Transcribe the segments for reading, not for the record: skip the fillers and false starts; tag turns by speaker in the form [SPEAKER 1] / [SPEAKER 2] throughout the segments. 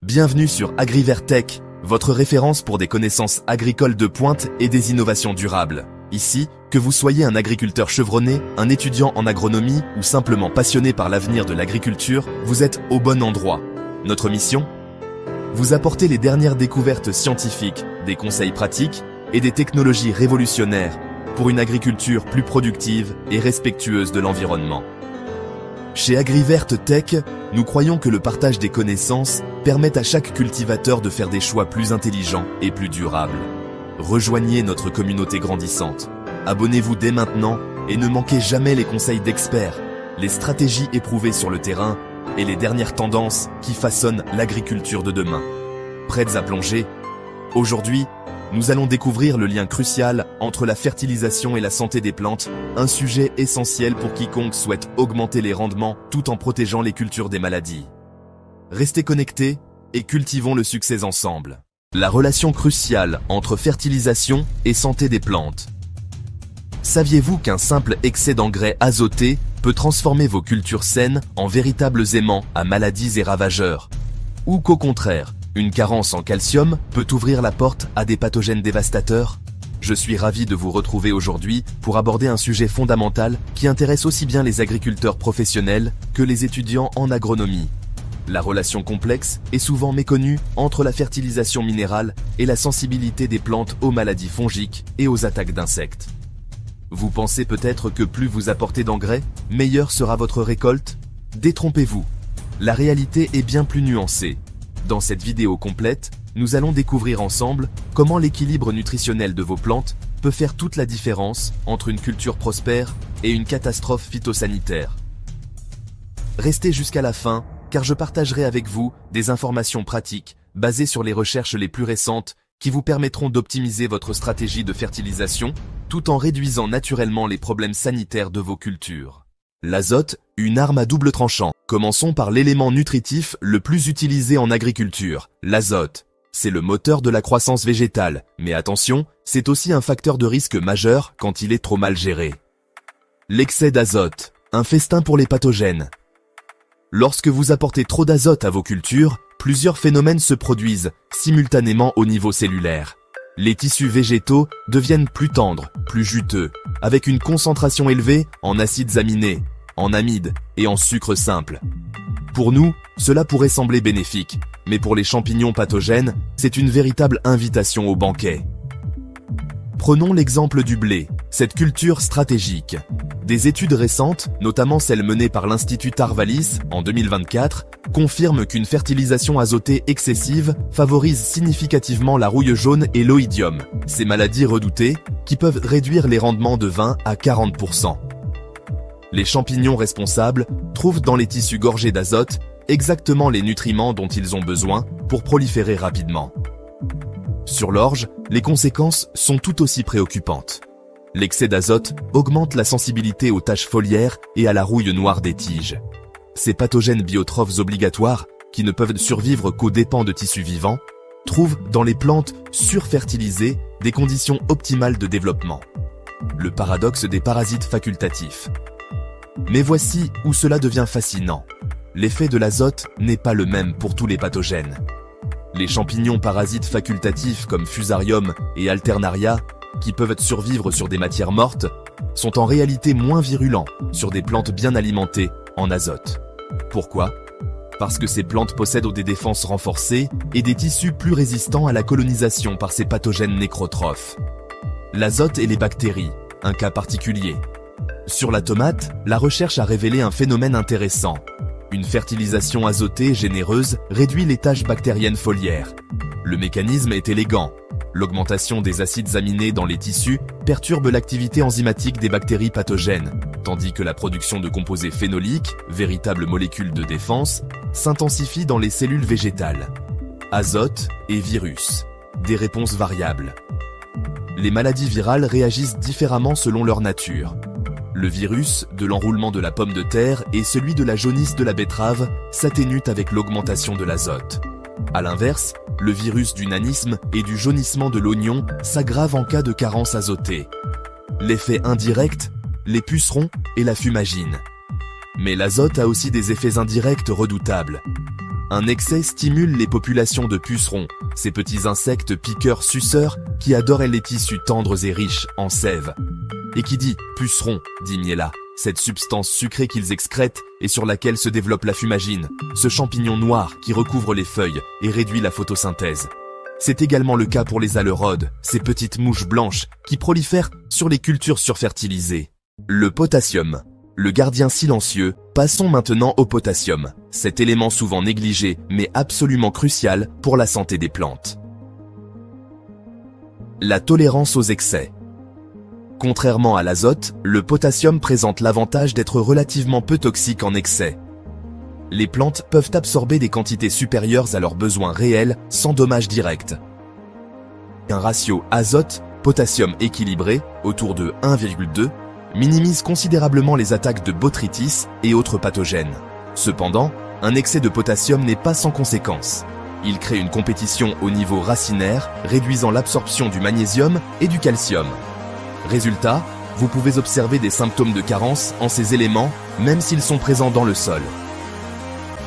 [SPEAKER 1] Bienvenue sur AgriVerTech, votre référence pour des connaissances agricoles de pointe et des innovations durables. Ici, que vous soyez un agriculteur chevronné, un étudiant en agronomie ou simplement passionné par l'avenir de l'agriculture, vous êtes au bon endroit. Notre mission ? Vous apporter les dernières découvertes scientifiques, des conseils pratiques et des technologies révolutionnaires pour une agriculture plus productive et respectueuse de l'environnement. Chez AgriVerTech, nous croyons que le partage des connaissances permet à chaque cultivateur de faire des choix plus intelligents et plus durables. Rejoignez notre communauté grandissante. Abonnez-vous dès maintenant et ne manquez jamais les conseils d'experts, les stratégies éprouvées sur le terrain et les dernières tendances qui façonnent l'agriculture de demain. Prêtes à plonger ? Aujourd'hui, nous allons découvrir le lien crucial entre la fertilisation et la santé des plantes, un sujet essentiel pour quiconque souhaite augmenter les rendements tout en protégeant les cultures des maladies. Restez connectés et cultivons le succès ensemble. La relation cruciale entre fertilisation et santé des plantes. Saviez-vous qu'un simple excès d'engrais azotés peut transformer vos cultures saines en véritables aimants à maladies et ravageurs? Ou qu'au contraire, une carence en calcium peut ouvrir la porte à des pathogènes dévastateurs? Je suis ravi de vous retrouver aujourd'hui pour aborder un sujet fondamental qui intéresse aussi bien les agriculteurs professionnels que les étudiants en agronomie. La relation complexe et souvent méconnue entre la fertilisation minérale et la sensibilité des plantes aux maladies fongiques et aux attaques d'insectes. Vous pensez peut-être que plus vous apportez d'engrais, meilleure sera votre récolte? Détrompez-vous. La réalité est bien plus nuancée. Dans cette vidéo complète, nous allons découvrir ensemble comment l'équilibre nutritionnel de vos plantes peut faire toute la différence entre une culture prospère et une catastrophe phytosanitaire. Restez jusqu'à la fin, car je partagerai avec vous des informations pratiques basées sur les recherches les plus récentes qui vous permettront d'optimiser votre stratégie de fertilisation tout en réduisant naturellement les problèmes sanitaires de vos cultures. L'azote, une arme à double tranchant. Commençons par l'élément nutritif le plus utilisé en agriculture, l'azote. C'est le moteur de la croissance végétale, mais attention, c'est aussi un facteur de risque majeur quand il est trop mal géré. L'excès d'azote, un festin pour les pathogènes. Lorsque vous apportez trop d'azote à vos cultures, plusieurs phénomènes se produisent simultanément au niveau cellulaire. Les tissus végétaux deviennent plus tendres, plus juteux, avec une concentration élevée en acides aminés, en amides et en sucre simple. Pour nous, cela pourrait sembler bénéfique, mais pour les champignons pathogènes, c'est une véritable invitation au banquet. Prenons l'exemple du blé, cette culture stratégique. Des études récentes, notamment celles menées par l'Institut Tarvalis en 2024, confirment qu'une fertilisation azotée excessive favorise significativement la rouille jaune et l'oïdium, ces maladies redoutées qui peuvent réduire les rendements de 20 à 40%. Les champignons responsables trouvent dans les tissus gorgés d'azote exactement les nutriments dont ils ont besoin pour proliférer rapidement. Sur l'orge, les conséquences sont tout aussi préoccupantes. L'excès d'azote augmente la sensibilité aux taches foliaires et à la rouille noire des tiges. Ces pathogènes biotrophes obligatoires, qui ne peuvent survivre qu'aux dépens de tissus vivants, trouvent dans les plantes surfertilisées des conditions optimales de développement. Le paradoxe des parasites facultatifs. Mais voici où cela devient fascinant. L'effet de l'azote n'est pas le même pour tous les pathogènes. Les champignons parasites facultatifs comme Fusarium et Alternaria, qui peuvent survivre sur des matières mortes, sont en réalité moins virulents sur des plantes bien alimentées en azote. Pourquoi ? Parce que ces plantes possèdent des défenses renforcées et des tissus plus résistants à la colonisation par ces pathogènes nécrotrophes. L'azote et les bactéries, un cas particulier. Sur la tomate, la recherche a révélé un phénomène intéressant. Une fertilisation azotée généreuse réduit les taches bactériennes foliaires. Le mécanisme est élégant. L'augmentation des acides aminés dans les tissus perturbe l'activité enzymatique des bactéries pathogènes, tandis que la production de composés phénoliques, véritables molécules de défense, s'intensifie dans les cellules végétales. Azote et virus. Des réponses variables. Les maladies virales réagissent différemment selon leur nature. Le virus de l'enroulement de la pomme de terre et celui de la jaunisse de la betterave s'atténuent avec l'augmentation de l'azote. A l'inverse, le virus du nanisme et du jaunissement de l'oignon s'aggrave en cas de carence azotée. L'effet indirect, les pucerons et la fumagine. Mais l'azote a aussi des effets indirects redoutables. Un excès stimule les populations de pucerons, ces petits insectes piqueurs-suceurs qui adorent les tissus tendres et riches en sève. Et qui dit puceron, dit miella, cette substance sucrée qu'ils excrètent et sur laquelle se développe la fumagine, ce champignon noir qui recouvre les feuilles et réduit la photosynthèse. C'est également le cas pour les aleurodes, ces petites mouches blanches qui prolifèrent sur les cultures surfertilisées. Le potassium. Le gardien silencieux, passons maintenant au potassium, cet élément souvent négligé mais absolument crucial pour la santé des plantes. La tolérance aux excès. Contrairement à l'azote, le potassium présente l'avantage d'être relativement peu toxique en excès. Les plantes peuvent absorber des quantités supérieures à leurs besoins réels sans dommage direct. Un ratio azote-potassium équilibré, autour de 1,2, minimise considérablement les attaques de botrytis et autres pathogènes. Cependant, un excès de potassium n'est pas sans conséquences. Il crée une compétition au niveau racinaire, réduisant l'absorption du magnésium et du calcium. Résultat, vous pouvez observer des symptômes de carence en ces éléments, même s'ils sont présents dans le sol.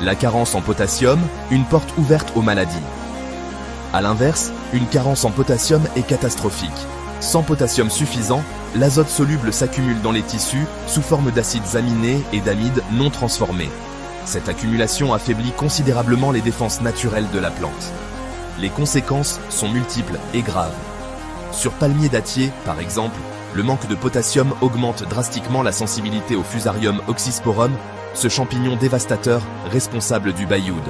[SPEAKER 1] La carence en potassium, une porte ouverte aux maladies. À l'inverse, une carence en potassium est catastrophique. Sans potassium suffisant, l'azote soluble s'accumule dans les tissus sous forme d'acides aminés et d'amides non transformés. Cette accumulation affaiblit considérablement les défenses naturelles de la plante. Les conséquences sont multiples et graves. Sur palmier dattier, par exemple, le manque de potassium augmente drastiquement la sensibilité au Fusarium oxysporum, ce champignon dévastateur responsable du bailloud.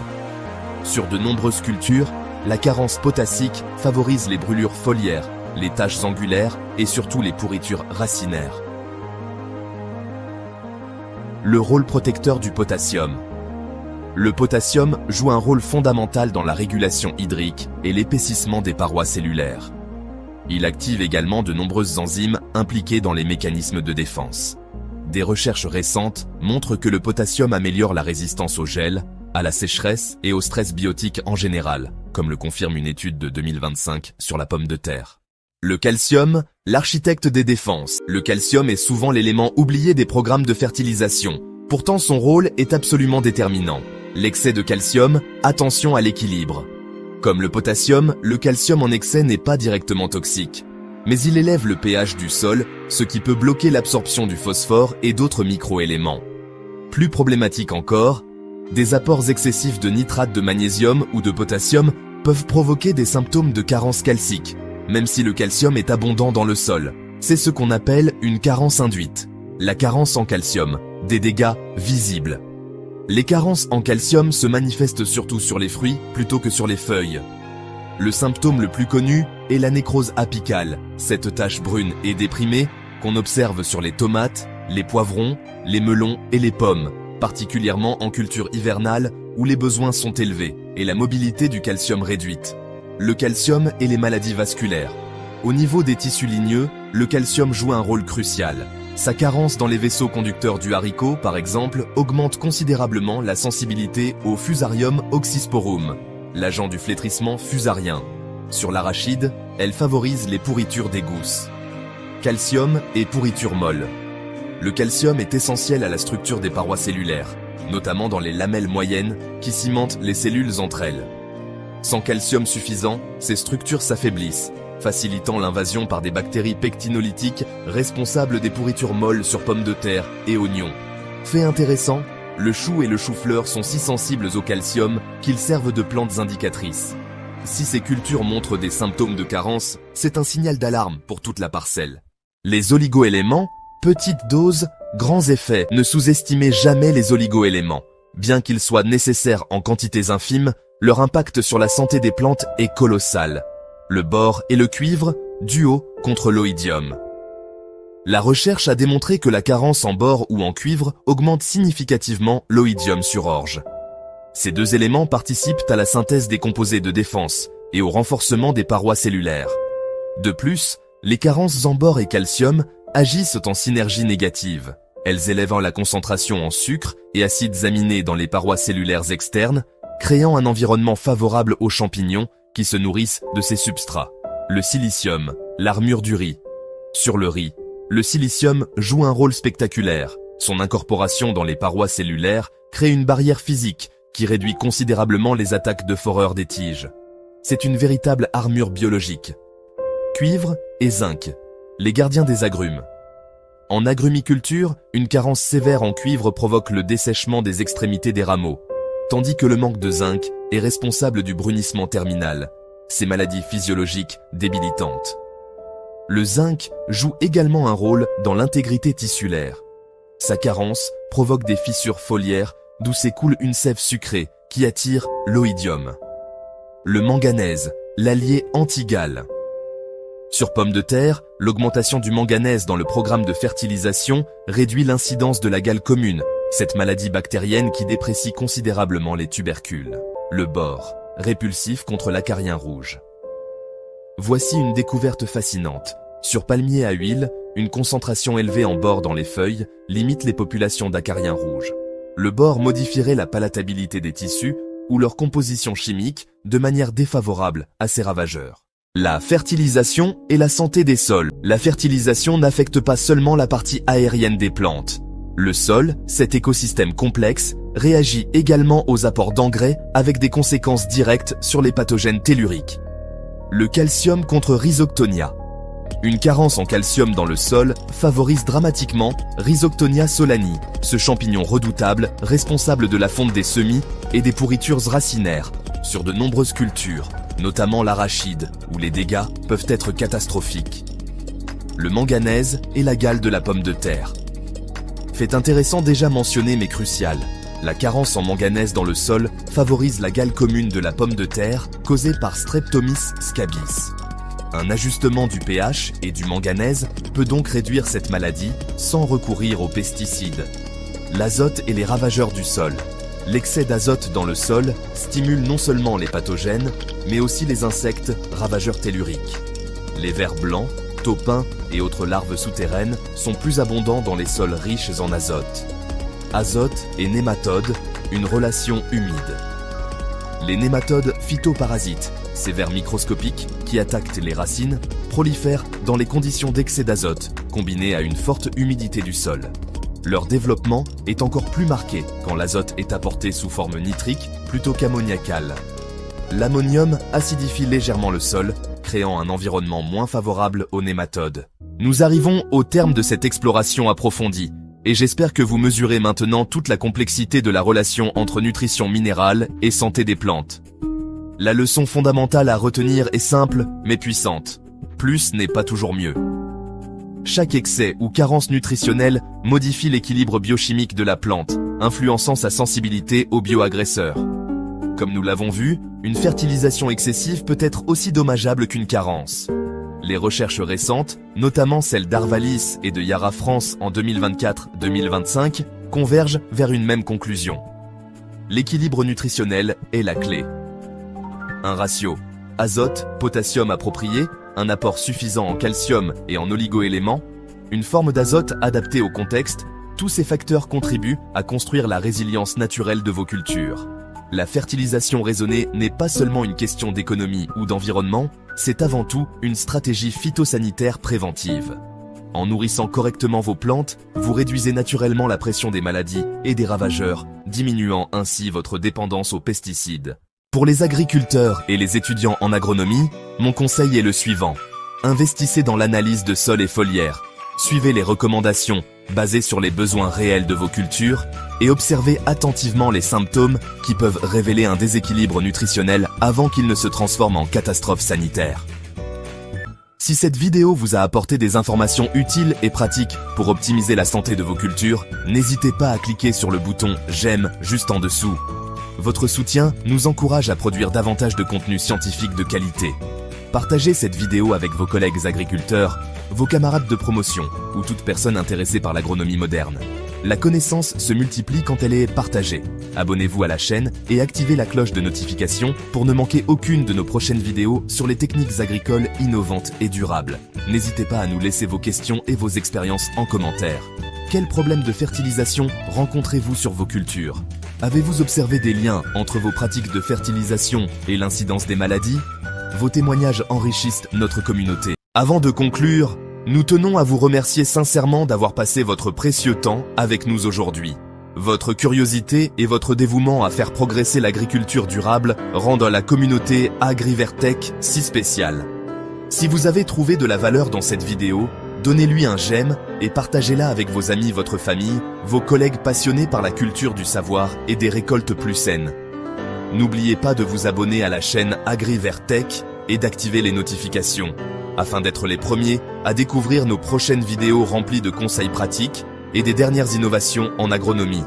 [SPEAKER 1] Sur de nombreuses cultures, la carence potassique favorise les brûlures foliaires, les taches angulaires et surtout les pourritures racinaires. Le rôle protecteur du potassium. Le potassium joue un rôle fondamental dans la régulation hydrique et l'épaississement des parois cellulaires. Il active également de nombreuses enzymes impliquées dans les mécanismes de défense. Des recherches récentes montrent que le potassium améliore la résistance au gel, à la sécheresse et au stress biotique en général, comme le confirme une étude de 2025 sur la pomme de terre. Le calcium, l'architecte des défenses. Le calcium est souvent l'élément oublié des programmes de fertilisation. Pourtant, son rôle est absolument déterminant. L'excès de calcium, attention à l'équilibre. Comme le potassium, le calcium en excès n'est pas directement toxique. Mais il élève le pH du sol, ce qui peut bloquer l'absorption du phosphore et d'autres microéléments. Plus problématique encore, des apports excessifs de nitrate de magnésium ou de potassium peuvent provoquer des symptômes de carence calcique, même si le calcium est abondant dans le sol. C'est ce qu'on appelle une carence induite. La carence en calcium, des dégâts visibles. Les carences en calcium se manifestent surtout sur les fruits plutôt que sur les feuilles. Le symptôme le plus connu est la nécrose apicale, cette tache brune et déprimée qu'on observe sur les tomates, les poivrons, les melons et les pommes, particulièrement en culture hivernale où les besoins sont élevés et la mobilité du calcium réduite. Le calcium et les maladies vasculaires. Au niveau des tissus ligneux, le calcium joue un rôle crucial. Sa carence dans les vaisseaux conducteurs du haricot, par exemple, augmente considérablement la sensibilité au Fusarium oxysporum, l'agent du flétrissement fusarien. Sur l'arachide, elle favorise les pourritures des gousses. Calcium et pourriture molle. Le calcium est essentiel à la structure des parois cellulaires, notamment dans les lamelles moyennes qui cimentent les cellules entre elles. Sans calcium suffisant, ces structures s'affaiblissent, facilitant l'invasion par des bactéries pectinolytiques responsables des pourritures molles sur pommes de terre et oignons. Fait intéressant, le chou et le chou-fleur sont si sensibles au calcium qu'ils servent de plantes indicatrices. Si ces cultures montrent des symptômes de carence, c'est un signal d'alarme pour toute la parcelle. Les oligoéléments, petites doses, grands effets. Ne sous-estimez jamais les oligoéléments. Bien qu'ils soient nécessaires en quantités infimes, leur impact sur la santé des plantes est colossal. Le bore et le cuivre, duo contre l'oïdium. La recherche a démontré que la carence en bore ou en cuivre augmente significativement l'oïdium sur orge. Ces deux éléments participent à la synthèse des composés de défense et au renforcement des parois cellulaires. De plus, les carences en bore et calcium agissent en synergie négative. Elles élèvent la concentration en sucre et acides aminés dans les parois cellulaires externes, créant un environnement favorable aux champignons qui se nourrissent de ces substrats. Le silicium, l'armure du riz. Sur le riz, le silicium joue un rôle spectaculaire. Son incorporation dans les parois cellulaires crée une barrière physique qui réduit considérablement les attaques de foreur des tiges. C'est une véritable armure biologique. Cuivre et zinc, les gardiens des agrumes. En agrumiculture, une carence sévère en cuivre provoque le dessèchement des extrémités des rameaux, tandis que le manque de zinc est responsable du brunissement terminal, ces maladies physiologiques débilitantes. Le zinc joue également un rôle dans l'intégrité tissulaire. Sa carence provoque des fissures foliaires d'où s'écoule une sève sucrée qui attire l'oïdium. Le manganèse, l'allié anti-gale. Sur pommes de terre, l'augmentation du manganèse dans le programme de fertilisation réduit l'incidence de la gale commune, cette maladie bactérienne qui déprécie considérablement les tubercules. Le bore, répulsif contre l'acarien rouge. Voici une découverte fascinante. Sur palmier à huile, une concentration élevée en bore dans les feuilles limite les populations d'acariens rouges. Le bore modifierait la palatabilité des tissus ou leur composition chimique de manière défavorable à ces ravageurs. La fertilisation et la santé des sols. La fertilisation n'affecte pas seulement la partie aérienne des plantes. Le sol, cet écosystème complexe, réagit également aux apports d'engrais avec des conséquences directes sur les pathogènes telluriques. Le calcium contre Rhizoctonia. Une carence en calcium dans le sol favorise dramatiquement Rhizoctonia solani, ce champignon redoutable responsable de la fonte des semis et des pourritures racinaires sur de nombreuses cultures, notamment l'arachide, où les dégâts peuvent être catastrophiques. Le manganèse et la gale de la pomme de terre. Fait intéressant déjà mentionné mais crucial, la carence en manganèse dans le sol favorise la gale commune de la pomme de terre causée par Streptomys scabies. Un ajustement du pH et du manganèse peut donc réduire cette maladie sans recourir aux pesticides. L'azote et les ravageurs du sol. L'excès d'azote dans le sol stimule non seulement les pathogènes, mais aussi les insectes ravageurs telluriques. Les vers blancs, taupins et autres larves souterraines sont plus abondants dans les sols riches en azote. Azote et nématodes, une relation humide. Les nématodes phytoparasites, ces vers microscopiques qui attaquent les racines, prolifèrent dans les conditions d'excès d'azote, combinées à une forte humidité du sol. Leur développement est encore plus marqué quand l'azote est apporté sous forme nitrique plutôt qu'ammoniacale. L'ammonium acidifie légèrement le sol, créant un environnement moins favorable aux nématodes. Nous arrivons au terme de cette exploration approfondie, et j'espère que vous mesurez maintenant toute la complexité de la relation entre nutrition minérale et santé des plantes. La leçon fondamentale à retenir est simple mais puissante. Plus n'est pas toujours mieux. Chaque excès ou carence nutritionnelle modifie l'équilibre biochimique de la plante, influençant sa sensibilité aux bioagresseurs. Comme nous l'avons vu, une fertilisation excessive peut être aussi dommageable qu'une carence. Les recherches récentes, notamment celles d'Arvalis et de Yara France en 2024-2025, convergent vers une même conclusion. L'équilibre nutritionnel est la clé. Un ratio azote, potassium approprié, un apport suffisant en calcium et en oligoéléments, une forme d'azote adaptée au contexte, tous ces facteurs contribuent à construire la résilience naturelle de vos cultures. La fertilisation raisonnée n'est pas seulement une question d'économie ou d'environnement, c'est avant tout une stratégie phytosanitaire préventive. En nourrissant correctement vos plantes, vous réduisez naturellement la pression des maladies et des ravageurs, diminuant ainsi votre dépendance aux pesticides. Pour les agriculteurs et les étudiants en agronomie, mon conseil est le suivant. Investissez dans l'analyse de sol et foliaire. Suivez les recommandations basées sur les besoins réels de vos cultures et observez attentivement les symptômes qui peuvent révéler un déséquilibre nutritionnel avant qu'il ne se transforme en catastrophe sanitaire. Si cette vidéo vous a apporté des informations utiles et pratiques pour optimiser la santé de vos cultures, n'hésitez pas à cliquer sur le bouton « J'aime » juste en dessous. Votre soutien nous encourage à produire davantage de contenu scientifique de qualité. Partagez cette vidéo avec vos collègues agriculteurs, vos camarades de promotion ou toute personne intéressée par l'agronomie moderne. La connaissance se multiplie quand elle est partagée. Abonnez-vous à la chaîne et activez la cloche de notification pour ne manquer aucune de nos prochaines vidéos sur les techniques agricoles innovantes et durables. N'hésitez pas à nous laisser vos questions et vos expériences en commentaire. Quels problèmes de fertilisation rencontrez-vous sur vos cultures ? Avez-vous observé des liens entre vos pratiques de fertilisation et l'incidence des maladies ? Vos témoignages enrichissent notre communauté. Avant de conclure, nous tenons à vous remercier sincèrement d'avoir passé votre précieux temps avec nous aujourd'hui. Votre curiosité et votre dévouement à faire progresser l'agriculture durable rendent la communauté AgriVerTech si spéciale. Si vous avez trouvé de la valeur dans cette vidéo, donnez-lui un j'aime et partagez-la avec vos amis, votre famille, vos collègues passionnés par la culture du savoir et des récoltes plus saines. N'oubliez pas de vous abonner à la chaîne AgriVerTech et d'activer les notifications, afin d'être les premiers à découvrir nos prochaines vidéos remplies de conseils pratiques et des dernières innovations en agronomie.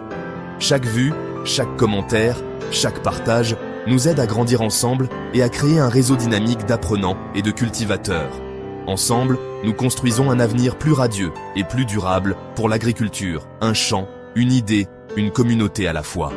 [SPEAKER 1] Chaque vue, chaque commentaire, chaque partage nous aide à grandir ensemble et à créer un réseau dynamique d'apprenants et de cultivateurs. Ensemble, nous construisons un avenir plus radieux et plus durable pour l'agriculture, un champ, une idée, une communauté à la fois.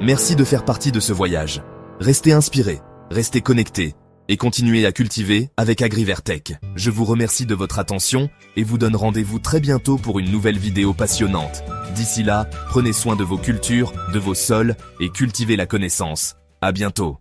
[SPEAKER 1] Merci de faire partie de ce voyage. Restez inspirés, restez connectés et continuez à cultiver avec AgriVerTech. Je vous remercie de votre attention et vous donne rendez-vous très bientôt pour une nouvelle vidéo passionnante. D'ici là, prenez soin de vos cultures, de vos sols et cultivez la connaissance. À bientôt.